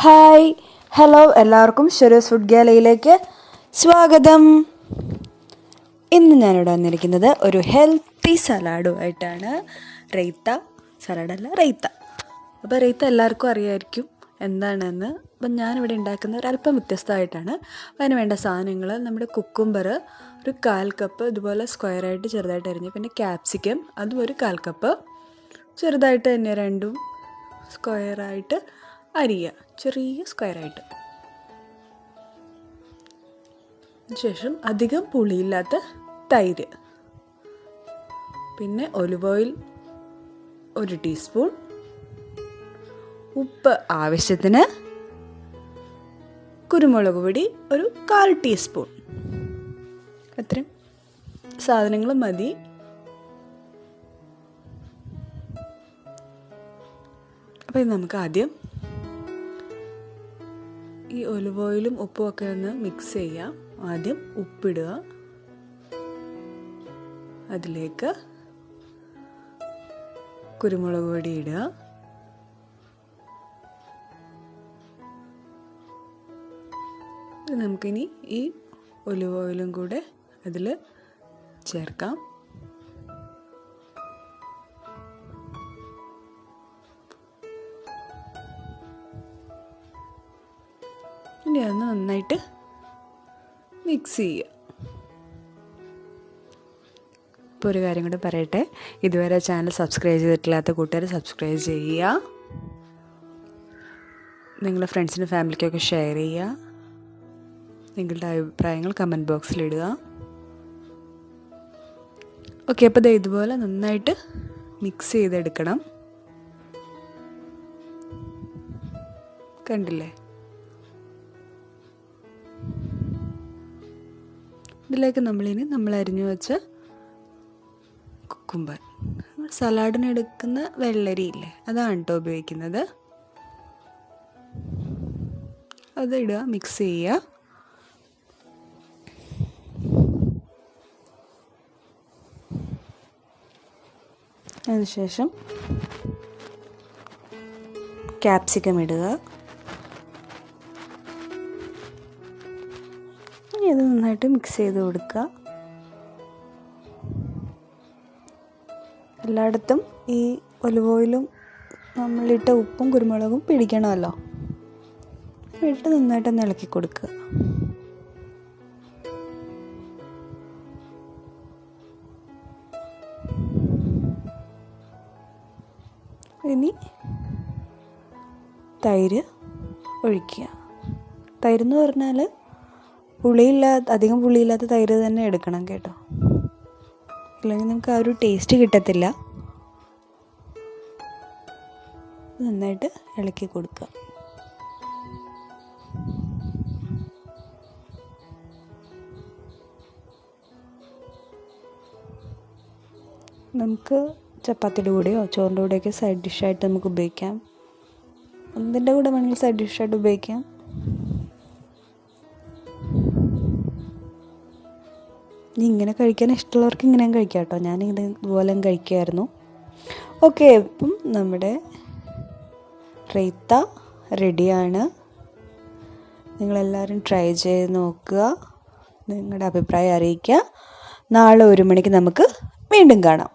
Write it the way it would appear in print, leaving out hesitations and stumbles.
Hi hello എല്ലാവർക്കും ഷെറൂസ് food ഗാലയിലേക്ക് സ്വാഗതം. ഇന്ന് ഞാനിവിടെ വന്നിരിക്കുന്നത് ഒരു ഹെൽത്തി സലാഡുമായിട്ടാണ്. റൈത്ത സലാഡല്ല, റൈത്ത. അപ്പോൾ റൈത്ത എല്ലാവർക്കും അറിയാമായിരിക്കും എന്താണെന്ന്. അപ്പം ഞാനിവിടെ ഉണ്ടാക്കുന്ന ഒരല്പം വ്യത്യസ്തമായിട്ടാണ്. അപ്പോൾ അതിന് വേണ്ട സാധനങ്ങൾ: നമ്മുടെ കുക്കുംബർ ഒരു 1/4 കപ്പ് ഇതുപോലെ സ്ക്വയറായിട്ട് ചെറുതായിട്ട് അരിഞ്ഞ്, പിന്നെ ക്യാപ്സിക്കം അതും ഒരു 1/4 കപ്പ് ചെറുതായിട്ട് തന്നെ, രണ്ടും സ്ക്വയറായിട്ട് അരിയുക, ചെറിയ സ്ക്വയറായിട്ട്. ശേഷം അധികം പുളിയില്ലാത്ത തൈര്, പിന്നെ ഒലിവ് ഓയിൽ 1 ടീസ്പൂൺ, ഉപ്പ് ആവശ്യത്തിന്, കുരുമുളക് പൊടി ഒരു 1/4 ടീസ്പൂൺ. അത്രയും സാധനങ്ങൾ മതി. അപ്പോൾ ഇത് നമുക്ക് ആദ്യം ഈ ഒലിവ് ഓയിലും ഉപ്പും ഒക്കെ ഒന്ന് മിക്സ് ചെയ്യാം. ആദ്യം ഉപ്പിടുക, അതിലേക്ക് കുരുമുളക് പൊടി ഇടുക, നമുക്കിനി ഈ ഒലിവ് ഓയിലും കൂടെ അതിൽ ചേർക്കാം. ഇനി അതൊന്ന് നന്നായിട്ട് മിക്സ് ചെയ്യുക. ഇപ്പോൾ ഒരു കാര്യം കൂടെ പറയട്ടെ, ഇതുവരെ ചാനൽ സബ്സ്ക്രൈബ് ചെയ്തിട്ടില്ലാത്ത കൂട്ടുകാർ സബ്സ്ക്രൈബ് ചെയ്യുക, നിങ്ങളുടെ ഫ്രണ്ട്സിനും ഫാമിലിക്കൊക്കെ ഷെയർ ചെയ്യുക, നിങ്ങളുടെ അഭിപ്രായങ്ങൾ കമൻറ്റ് ബോക്സിലിടുക. ഓക്കെ, അപ്പോൾ ഇതുപോലെ നന്നായിട്ട് മിക്സ് ചെയ്തെടുക്കണം. കണ്ടില്ലേ? ഇതിലേക്ക് നമ്മൾ അരിഞ്ഞു വെച്ച കുക്കുംബർ, സലാഡിന് എടുക്കുന്ന വെള്ളരി ഇല്ലേ, അതാണ് കേട്ടോ ഉപയോഗിക്കുന്നത്. അത് ഇടുക, മിക്സ് ചെയ്യുക. അതിനുശേഷം ക്യാപ്സിക്കം ഇടുക. ഇത് നന്നായിട്ട് മിക്സ് ചെയ്ത് കൊടുക്കുക. എല്ലായിടത്തും ഈ ഒലിവ് ഓയിലും നമ്മളിട്ട ഉപ്പും കുരുമുളകും പിടിക്കണമല്ലോ. ഇട്ട് നന്നായിട്ടൊന്ന് ഇളക്കി കൊടുക്കുക. ഇനി തൈര് ഒഴിക്കുക. തൈരെന്ന് പറഞ്ഞാൽ അധികം പുളിയില്ലാത്ത തൈര് തന്നെ എടുക്കണം കേട്ടോ, ഇല്ലെങ്കിൽ നമുക്ക് ആ ഒരു ടേസ്റ്റ് കിട്ടത്തില്ല. നന്നായിട്ട് ഇളക്കി കൊടുക്കുക. നമുക്ക് ചപ്പാത്തിയുടെ കൂടെയോ ചോറിൻ്റെ കൂടെയൊക്കെ സൈഡ് ഡിഷായിട്ട് നമുക്ക് ഉപയോഗിക്കാം. എന്തിൻ്റെ കൂടെ വേണമെങ്കിൽ സൈഡ് ഡിഷായിട്ട് ഉപയോഗിക്കാം. ഇനി ഇങ്ങനെ കഴിക്കാൻ ഇഷ്ടമുള്ളവർക്ക് ഇങ്ങനെയും കഴിക്കാം കേട്ടോ. ഇതുപോലെ കഴിക്കുമായിരുന്നു. ഓക്കെ, ഇപ്പം നമ്മുടെ റൈത്ത റെഡിയാണ്. നിങ്ങളെല്ലാവരും ട്രൈ ചെയ്ത് നോക്കുക, നിങ്ങളുടെ അഭിപ്രായം അറിയിക്കുക. നാളെ 1 മണിക്ക് നമുക്ക് വീണ്ടും കാണാം.